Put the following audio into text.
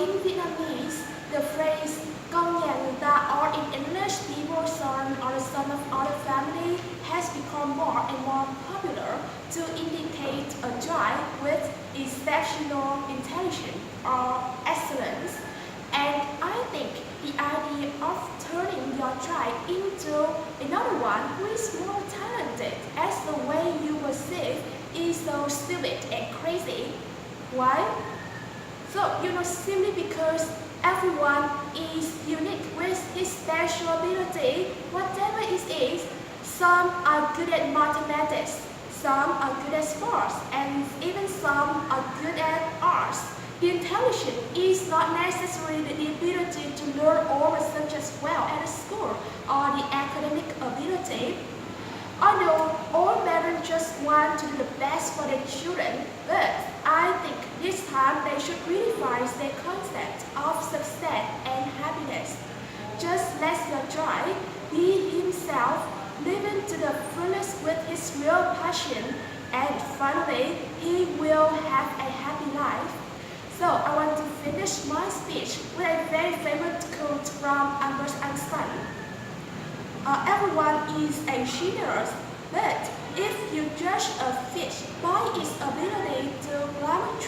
in Vietnamese, the phrase con nhà người ta, or in English, people's son or the son of other family, has become more and more popular to indicate a child with exceptional intelligence or excellence. And I think the idea of turning your child into another one who is more talented as the way you perceive is so stupid and crazy. Why? So, simply because everyone is unique with his special ability, whatever it is. Some are good at mathematics, some are good at sports, and even some are good at arts. The intelligence is not necessarily the ability to learn all the subjects well at school or the academic ability. I know all parents just want to do the best for their children, but I think this time they should revise their concept of success and happiness. Just let your child be himself, living to the fullest with his real passion, and finally he will have a happy life. So I want to finish my speech with a very famous quote from Albert Einstein. Everyone is a genius, but if you judge a fish by its ability to climb a